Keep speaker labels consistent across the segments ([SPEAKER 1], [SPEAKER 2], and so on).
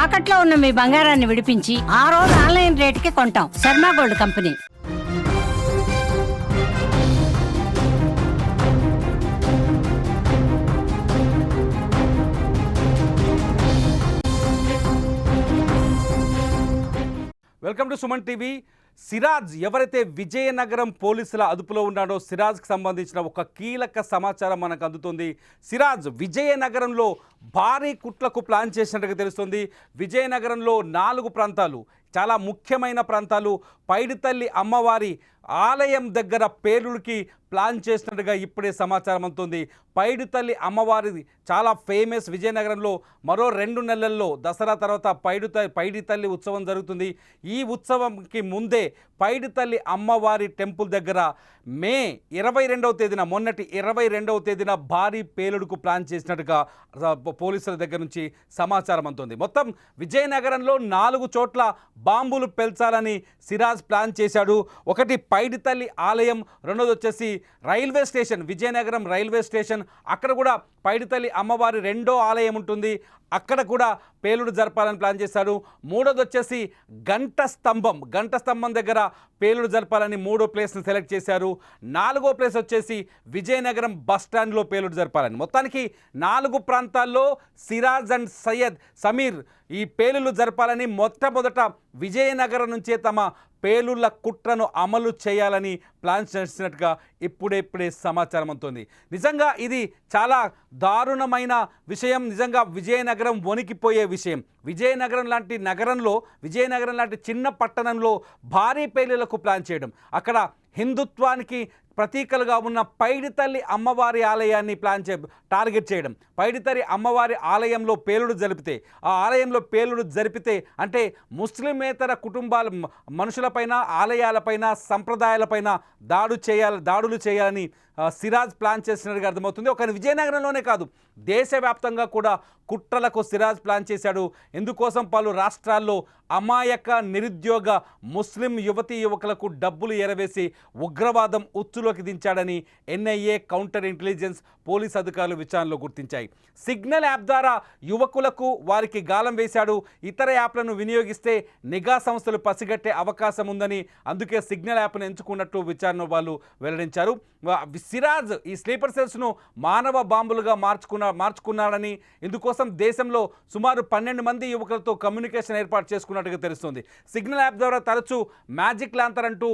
[SPEAKER 1] తాకట్లో ఉన్న మీ బంగారాన్ని విడిపించి ఆ రోజు ఆన్లైన్ రేటుకి కొంటాం. Sharma gold company.
[SPEAKER 2] Welcome to Suman TV. Siraj ఎవరైతే విజయనగరం పోలీసుల అదుపులో ఉన్నాడో సిరాజ్కి సంబంధించిన ఒక కీలక సమాచారం మనకు అందుతుంది. సిరాజ్ విజయనగరంలో భారీ కుట్లకు ప్లాన్ చేసినట్టుగా తెలుస్తుంది. విజయనగరంలో 4 ప్రాంతాలు, చాలా ముఖ్యమైన ప్రాంతాలు, పైడితల్లి అమ్మవారి ఆలయం దగ్గర పేలుడికి ప్లాన్ చేసినట్టుగా ఇప్పుడే సమాచారం అందుతుంది. పైడితల్లి అమ్మవారిది చాలా ఫేమస్. విజయనగరంలో మరో 2 నెలల్లో దసరా తర్వాత పైడితల్లి ఉత్సవం జరుగుతుంది. ఈ ఉత్సవంకి ముందే పైడితల్లి అమ్మవారి టెంపుల్ దగ్గర మే 22వ తేదీన, మొన్నటి 22వ తేదీన భారీ పేలుడుకు ప్లాన్ చేసినట్టుగా పోలీసుల దగ్గర నుంచి సమాచారం అందుతుంది. మొత్తం విజయనగరంలో 4 చోట్ల బాంబులు పెల్చాలని సిరాజ్ ప్లాన్ చేశాడు. ఒకటి పైడితల్లి ఆలయం, రెండోది వచ్చేసి railway station, Vizianagaram railway station, అక్కడ కూడా పైడితల్లి అమ్మవారి 2వ ఆలయం ఉంటుంది, అక్కడ కూడా పేలుడు జరపాలని ప్లాన్ చేశాడు. మూడోది వచ్చేసి గంట స్తంభం దగ్గర పేలుడు జరపాలని 3వ ప్లేస్ని సెలెక్ట్ చేశారు. 4వ ప్లేస్ వచ్చేసి విజయనగరం బస్ స్టాండ్లో పేలుడు జరపాలని. మొత్తానికి 4 ప్రాంతాల్లో సిరాజ్ అండ్ సమీర్ ఈ పేలుళ్ళు జరపాలని మొట్టమొదట విజయనగరం నుంచే తమ పేలుళ్ల కుట్రను అమలు చేయాలని ప్లాన్ చేసినట్టుగా ఇప్పుడే సమాచారం అందుతుంది. నిజంగా ఇది చాలా దారుణమైన విషయం. నిజంగా విజయనగరం వణికిపోయే విషయం. విజయనగరం లాంటి చిన్న పట్టణంలో భారీ పేలుళ్లకు ప్లాన్ చేయడం, అక్కడ హిందుత్వానికి ప్రతీకలుగా ఉన్న పైడితల్లి అమ్మవారి ఆలయాన్ని టార్గెట్ చేయడం, పైడితల్లి అమ్మవారి ఆలయంలో పేలుడు జరిపితే అంటే ముస్లిమేతర కుటుంబాల మనుషులపైన, ఆలయాలపైన, సంప్రదాయాలపైన దాడులు చేయాలని సిరాజ్ ప్లాన్ చేసినట్టుగా అర్థమవుతుంది. ఒక విజయనగరంలోనే కాదు, దేశవ్యాప్తంగా కూడా కుట్రలకు సిరాజ్ ప్లాన్ చేశాడు. ఇందుకోసం పలు రాష్ట్రాల్లో అమాయక నిరుద్యోగ ముస్లిం యువకులకు డబ్బులు ఎరవేసి ఉగ్రవాదం ఉచ్చులోకి దించాడని ఎన్ఐఏ, కౌంటర్ ఇంటెలిజెన్స్, పోలీస్ అధికారులు విచారణలో గుర్తించాయి. సిగ్నల్ యాప్ ద్వారా యువకులకు వారికి గాలం వేశాడు. ఇతర యాప్లను వినియోగిస్తే నిఘా సంస్థలు పసిగట్టే అవకాశం ఉందని, అందుకే సిగ్నల్ యాప్ను ఎంచుకున్నట్టు విచారణ వాళ్ళు వెల్లడించారు. సిరాజ్ ఈ స్లీపర్ సెల్స్ను మానవ బాంబులుగా మార్చుకున్నాడని, ఇందుకోసం దేశంలో సుమారు 12 మంది యువకులతో కమ్యూనికేషన్ ఏర్పాటు చేసుకున్నట్టుగా తెలుస్తుంది. సిగ్నల్ యాప్ ద్వారా తరచూ మ్యాజిక్ లాంతర్ అంటూ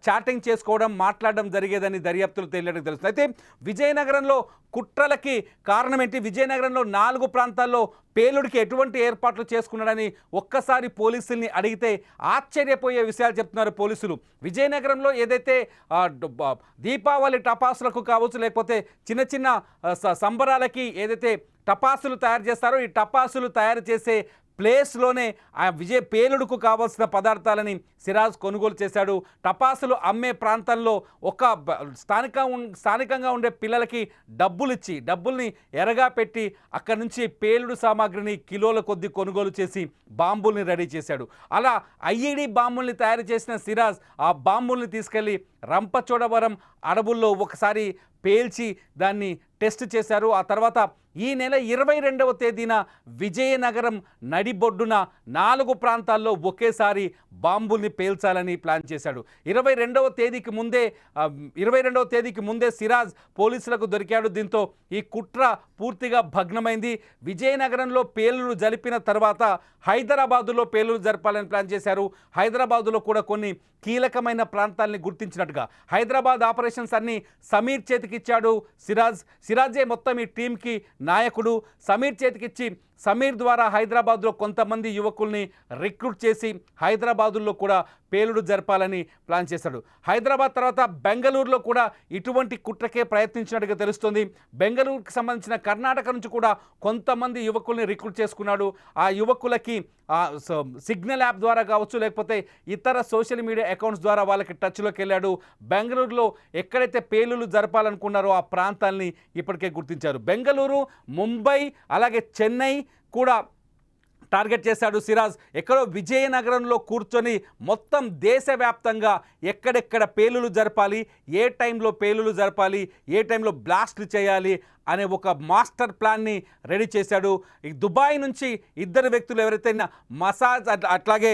[SPEAKER 2] చాటింగ్ చేసుకోవడం, మాట్లాడడం జరిగేదని దర్యాప్తులు తేలినట్టుగా తెలుస్తుంది. అయితే విజయనగరంలో కుట్రలకి కారణం ఏంటి? విజయనగరంలో 4 ప్రాంతాల్లో పేలుడికి ఎటువంటి ఏర్పాట్లు చేసుకున్నాడని ఒక్కసారి పోలీసుల్ని అడిగితే ఆశ్చర్యపోయే విషయాలు చెప్తున్నారు పోలీసులు. విజయనగరంలో ఏదైతే దీపావళి టపాసులకు కావచ్చు, లేకపోతే చిన్న సంబరాలకి ఏదైతే టపాసులు తయారు చేస్తారో, ఈ టపాసులు తయారు చేసే ప్లేస్లోనే ఆ పేలుడుకు కావాల్సిన పదార్థాలని సిరాజ్ కొనుగోలు చేశాడు. టపాసులు అమ్మే ప్రాంతంలో ఒక స్థానికంగా ఉండే పిల్లలకి డబ్బుల్ని ఎరగా పెట్టి అక్కడి నుంచి పేలుడు సామాగ్రిని కిలోల కొద్దీ కొనుగోలు చేసి బాంబుల్ని రెడీ చేశాడు. అలా ఐఈడీ బాంబుల్ని తయారు చేసిన సిరాజ్ ఆ బాంబుల్ని తీసుకెళ్లి రంపచోడవరం అడవుల్లో ఒకసారి పేల్చి దాన్ని టెస్ట్ చేశారు. ఆ తర్వాత ఈ నెల 22వ తేదీన విజయనగరం నడిబొడ్డున 4 ప్రాంతాల్లో ఒకేసారి బాంబుల్ని పేల్చాలని ప్లాన్ చేశాడు. 22వ తేదీకి ముందే సిరాజ్ పోలీసులకు దొరికాడు. దీంతో ఈ కుట్ర పూర్తిగా భగ్నమైంది. విజయనగరంలో పేలుడు జరిపిన తర్వాత హైదరాబాదులో పేలుడు జరపాలని ప్లాన్ చేశారు. హైదరాబాదులో కూడా కొన్ని కీలకమైన ప్రాంతాలని గుర్తించినట్టుగా హైదరాబాద్ ఆపరేషన్స్ అన్ని సమీర్ చేతికిచ్చాడు సిరాజే మొత్తం ఈ టీంకి నాయకుడు. సమీర్ చేతికిచ్చి సమీర్ ద్వారా హైదరాబాద్లో కొంతమంది యువకుల్ని రిక్రూట్ చేసి హైదరాబాదుల్లో కూడా పేలుడు జరపాలని ప్లాన్ చేశాడు. హైదరాబాద్ తర్వాత బెంగళూరులో కూడా ఇటువంటి కుట్రకే ప్రయత్నించినట్టుగా తెలుస్తుంది. బెంగళూరుకి సంబంధించిన కర్ణాటక నుంచి కూడా కొంతమంది యువకుల్ని రిక్రూట్ చేసుకున్నాడు. ఆ యువకులకి సిగ్నల్ యాప్ ద్వారా కావచ్చు, లేకపోతే ఇతర సోషల్ మీడియా అకౌంట్స్ ద్వారా వాళ్ళకి టచ్లోకి వెళ్ళాడు. బెంగళూరులో ఎక్కడైతే పేలులు జరపాలనుకున్నారో ఆ ప్రాంతాలని ఇప్పటికే గుర్తించారు. బెంగళూరు, ముంబై, అలాగే చెన్నై కూడా టార్గెట్ చేశాడు సిరాజ్. ఎక్కడో విజయనగరంలో కూర్చొని మొత్తం దేశవ్యాప్తంగా ఎక్కడెక్కడ పేలులు జరపాలి, ఏ టైంలో పేలులు జరపాలి, ఏ టైంలో బ్లాస్ట్లు చేయాలి అనే ఒక మాస్టర్ ప్లాన్ని రెడీ చేశాడు. ఈ దుబాయ్ నుంచి ఇద్దరు వ్యక్తులు ఎవరైతే మసాజ్ అట్లాగే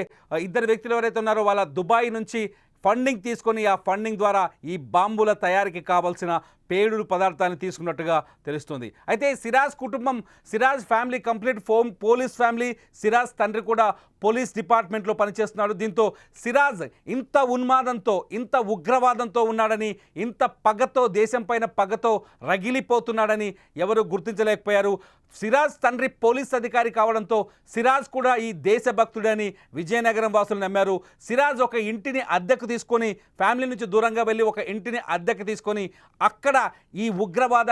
[SPEAKER 2] ఇద్దరు వ్యక్తులు ఎవరైతే ఉన్నారో వాళ్ళ దుబాయ్ నుంచి ఫండింగ్ తీసుకొని ఆ ఫండింగ్ ద్వారా ఈ బాంబుల తయారీకి కావాల్సిన పేలుడు పదార్థాన్ని తీసుకున్నట్టుగా తెలుస్తుంది. అయితే సిరాజ్ కుటుంబం, Siraj family complete police family, Siraj తండ్రి కూడా పోలీస్ డిపార్ట్మెంట్లో పనిచేస్తున్నాడు. దీంతో సిరాజ్ ఇంత ఉన్మాదంతో, ఇంత ఉగ్రవాదంతో ఉన్నాడని, ఇంత పగతో, దేశం పైన పగతో రగిలిపోతున్నాడని ఎవరు గుర్తించలేకపోయారు. సిరాజ్ తండ్రి పోలీస్ అధికారి కావడంతో సిరాజ్ కూడా ఈ దేశభక్తుడని విజయనగరం వాసులు నమ్మారు. సిరాజ్ ఒక ఇంటిని అద్దెకు తీసుకొని, ఫ్యామిలీ నుంచి దూరంగా వెళ్ళి ఒక ఇంటిని అద్దెకు తీసుకొని అక్కడ ఈ ఉగ్రవాద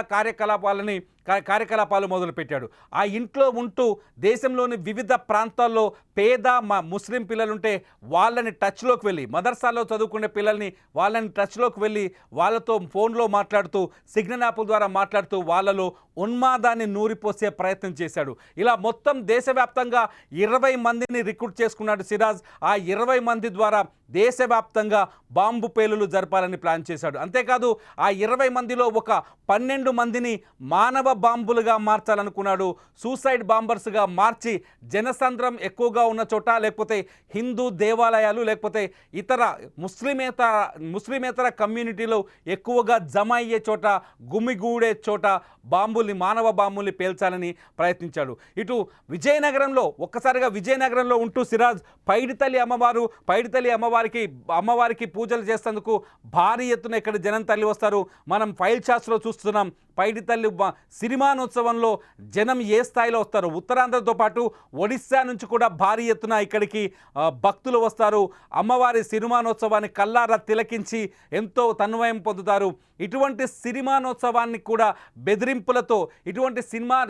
[SPEAKER 2] కార్యకలాపాలు మొదలుపెట్టాడు. ఆ ఇంట్లో ఉంటూ దేశంలోని వివిధ ప్రాంతాల్లో పేద ముస్లిం పిల్లలుంటే వాళ్ళని టచ్లోకి వెళ్ళి, మదర్సాలో చదువుకునే పిల్లల్ని వాళ్ళని టచ్లోకి వెళ్ళి వాళ్ళతో ఫోన్లో మాట్లాడుతూ, సిగ్నల్ యాప్ల ద్వారా మాట్లాడుతూ వాళ్ళలో ఉన్మాదాన్ని నూరిపోసే ప్రయత్నం చేశాడు. ఇలా మొత్తం దేశవ్యాప్తంగా 20 మందిని రిక్రూట్ చేసుకున్నాడు సిరాజ్. ఆ 20 మంది ద్వారా దేశవ్యాప్తంగా బాంబు పేలులు జరపాలని ప్లాన్ చేశాడు. అంతేకాదు ఆ 20 మందిలో ఒక 12 మందిని మానవ బాంబులుగా మార్చాలనుకున్నాడు. సూసైడ్ బాంబర్స్గా మార్చి జనసంద్రం ఎక్కువగా ఉన్న చోట, లేకపోతే హిందూ దేవాలయాలు, లేకపోతే ఇతర ముస్లిమేతర కమ్యూనిటీలో ఎక్కువగా జమ అయ్యే చోట, గుమిగూడే చోట మానవ బాంబుల్ని పేల్చాలని ప్రయత్నించాడు. ఇటు విజయనగరంలో ఒక్కసారిగా విజయనగరంలో ఉంటూ సిరాజ్ పైడితల్లి అమ్మవారికి పూజలు చేసేందుకు భారీ ఎత్తున ఇక్కడ జనం తల్లి వస్తారు. మనం ఫైల్ చార్ట్స్లో చూస్తున్నాం. పైడితల్లి సిరిమానోత్సవంలో జనం ఏ స్థాయిలో వస్తారు. ఉత్తరాంధ్రతో పాటు ఒడిస్సా నుంచి కూడా భారీ ఎత్తున ఇక్కడికి భక్తులు వస్తారు. అమ్మవారి సిరిమానోత్సవాన్ని కల్లారా తిలకించి ఎంతో తన్మయం పొందుతారు. ఇటువంటి సిరిమానోత్సవాన్ని కూడా బెదిరింపులతో, ఇటువంటి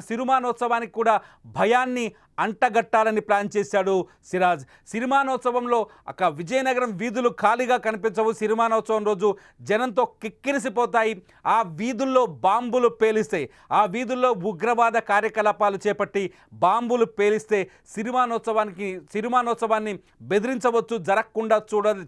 [SPEAKER 2] సిరిమానోత్సవానికి కూడా భయాన్ని అంటగట్టాలని ప్లాన్ చేశాడు సిరాజ్. సిరిమానోత్సవంలో విజయనగరం వీధులు ఖాళీగా కనిపించవు. సిరిమానోత్సవం రోజు జనంతో కిక్కిరిసిపోతాయి. ఆ వీధుల్లో బాంబులు పేలిస్తాయి. ఆ వీధుల్లో ఉగ్రవాద కార్యకలాపాలు చేపట్టి బాంబులు పేలిస్తే సిరిమానోత్సవాన్ని బెదిరించవచ్చు, జరగకుండా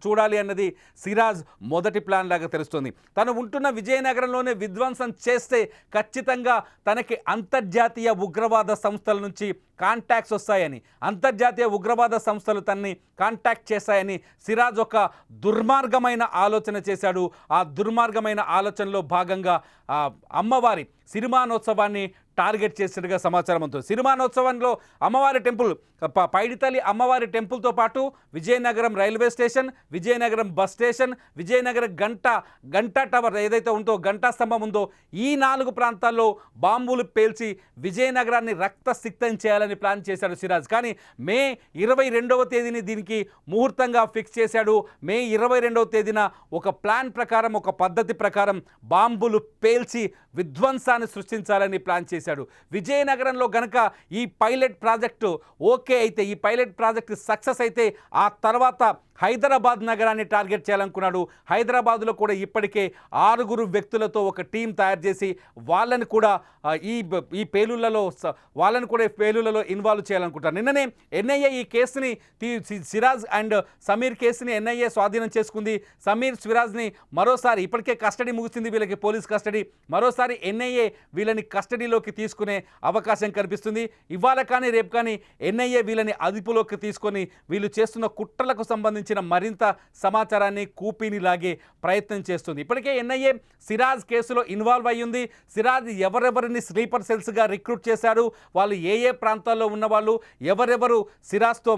[SPEAKER 2] చూడాలి అన్నది సిరాజ్ మొదటి ప్లాన్ లాగా తెలుస్తుంది. తను ఉంటున్న విజయనగరంలోనే విధ్వంసం చేస్తే ఖచ్చితంగా తనకి అంతర్జాతీయ ఉగ్రవాద సంస్థల నుంచి కాంటాక్ట్స్ వస్తాయని, అంతర్జాతీయ ఉగ్రవాద సంస్థలు తనని కాంటాక్ట్ చేస్తాయని సిరాజ్ ఒక దుర్మార్గమైన ఆలోచన చేశాడు. ఆ దుర్మార్గమైన ఆలోచనలో భాగంగా అమ్మవారి సిరిమానోత్సవాన్ని టార్గెట్ చేసినట్టుగా సమాచారం ఉంటుంది. సిరిమానోత్సవంలో అమ్మవారి టెంపుల్, పైడితల్లి అమ్మవారి టెంపుల్తో పాటు Vizianagaram railway station, Vizianagaram bus station, Vizianagaram Ganta tower ఏదైతే ఉందో, గంటా స్తంభం ఉందో, ఈ 4 ప్రాంతాల్లో బాంబులు పేల్చి విజయనగరాన్ని రక్తసిక్తం చేయాలని ప్లాన్ చేశాడు సిరాజ్. కానీ మే 22వ తేదీని దీనికి ముహూర్తంగా ఫిక్స్ చేశాడు. మే 22వ తేదీన ఒక ప్లాన్ ప్రకారం, ఒక పద్ధతి ప్రకారం బాంబులు పేల్చి విధ్వంసాన్ని సృష్టించాలని ప్లాన్ చేశాడు. విజయనగరంలో గనక ఈ పైలట్ ప్రాజెక్టు ఓకే అయితే, ఈ పైలట్ ప్రాజెక్టు సక్సెస్ అయితే ఆ తర్వాత హైదరాబాద్ నగరాన్ని టార్గెట్ చేయాలనుకున్నాడు. హైదరాబాద్లో కూడా ఇప్పటికే 6 వ్యక్తులతో ఒక టీం తయారు చేసి వాళ్ళని కూడా ఈ పేలుళ్లలో ఇన్వాల్వ్ చేయాలనుకుంటారు. నిన్ననే ఎన్ఐఏ ఈ కేసుని, సిరాజ్ అండ్ సమీర్ కేసుని ఎన్ఐఏ స్వాధీనం చేసుకుంది. సమీర్, సిరాజ్ని మరోసారి, ఇప్పటికే కస్టడీ ముగిసింది వీళ్ళకి, పోలీస్ కస్టడీ, మరోసారి ఎన్ఐఏ వీళ్ళని కస్టడీలోకి తీసుకునే అవకాశం కనిపిస్తుంది. ఇవాళ కానీ రేపు కానీ ఎన్ఐఏ వీళ్ళని అదుపులోకి తీసుకొని వీళ్ళు చేస్తున్న కుట్రలకు సంబంధించి మరింత సమాచారాన్ని కూపీని లాగే ప్రయత్నం చేస్తుంది. ఇప్పటికే ఎన్ఐఏ సిరాజ్ కేసులో ఇన్వాల్వ్ అయ్యింది. సిరాజ్ ఎవరెవరిని స్లీపర్ సెల్స్గా రిక్రూట్ చేశారు, వాళ్ళు ఏ ప్రాంతాల్లో ఉన్నవాళ్ళు, ఎవరెవరు సిరాజ్తో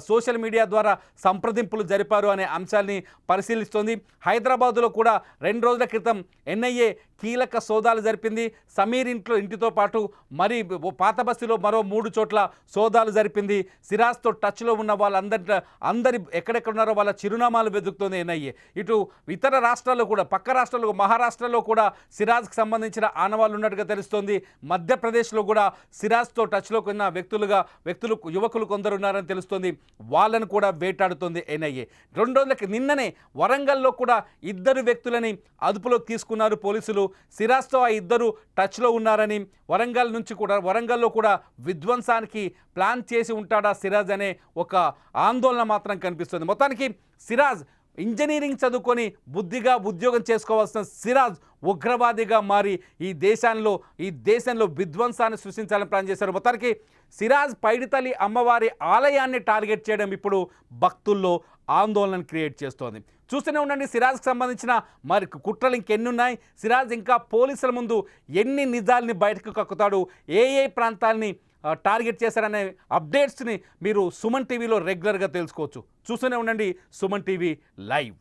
[SPEAKER 2] సోషల్ మీడియా ద్వారా సంప్రదింపులు జరిపారు అనే అంశాన్ని పరిశీలిస్తోంది. హైదరాబాదులో కూడా 2 రోజుల క్రితం ఎన్ఐఏ కీలక సోదాలు జరిపింది. సమీర్ ఇంటితో పాటు మరి పాత బస్తీలో మరో 3 చోట్ల సోదాలు జరిపింది. సిరాజ్తో టచ్లో ఉన్న వాళ్ళందరి ఎక్కడెక్కడ ఎక్కడున్నారో వాళ్ళ చిరునామాలు వెతుకుతోంది ఎన్ఐఏ. ఇటు ఇతర రాష్ట్రాల్లో కూడా, పక్క రాష్ట్రాల్లో, మహారాష్ట్రలో కూడా సిరాజ్కి సంబంధించిన ఆనవాళ్ళు ఉన్నట్టుగా తెలుస్తోంది. మధ్యప్రదేశ్లో కూడా సిరాజ్తో టచ్లో ఉన్న యువకులు కొందరు ఉన్నారని తెలుస్తోంది. వాళ్ళను కూడా వేటాడుతోంది ఎన్ఐఏ. 2 రోజులకి నిన్ననే వరంగల్లో కూడా 2 వ్యక్తులని అదుపులోకి తీసుకున్నారు పోలీసులు. సిరాజ్తో ఆ 2 టచ్లో ఉన్నారని, వరంగల్లో కూడా విధ్వంసానికి ప్లాన్ చేసి ఉంటాడా సిరాజ్ అనే ఒక ఆందోళన మాత్రం కనిపిస్తుంది. మొత్తానికి సిరాజ్ ఇంజనీరింగ్ చదువుకొని బుద్ధిగా ఉద్యోగం చేసుకోవాల్సిన సిరాజ్ ఉగ్రవాదిగా మారి ఈ దేశంలో విధ్వంసాన్ని సృష్టించాలని ప్లాన్ చేశారు. మొత్తానికి సిరాజ్ పైడితల్లి అమ్మవారి ఆలయాన్ని టార్గెట్ చేయడం ఇప్పుడు భక్తుల్లో ఆందోళన క్రియేట్ చేస్తోంది. చూస్తూనే ఉండండి. సిరాజ్కి సంబంధించిన మరి కుట్రలు ఇంకెన్ని ఉన్నాయి, సిరాజ్ ఇంకా పోలీసుల ముందు ఎన్ని నిజాల్ని బయటకు కక్కుతాడు, ఏ ప్రాంతాల్ని టార్గెట్ చేశారనే అప్డేట్స్ని మీరు సుమన్ టీవీలో రెగ్యులర్గా తెలుసుకోవచ్చు. చూస్తూనే ఉండండి సుమన్ టీవీ లైవ్.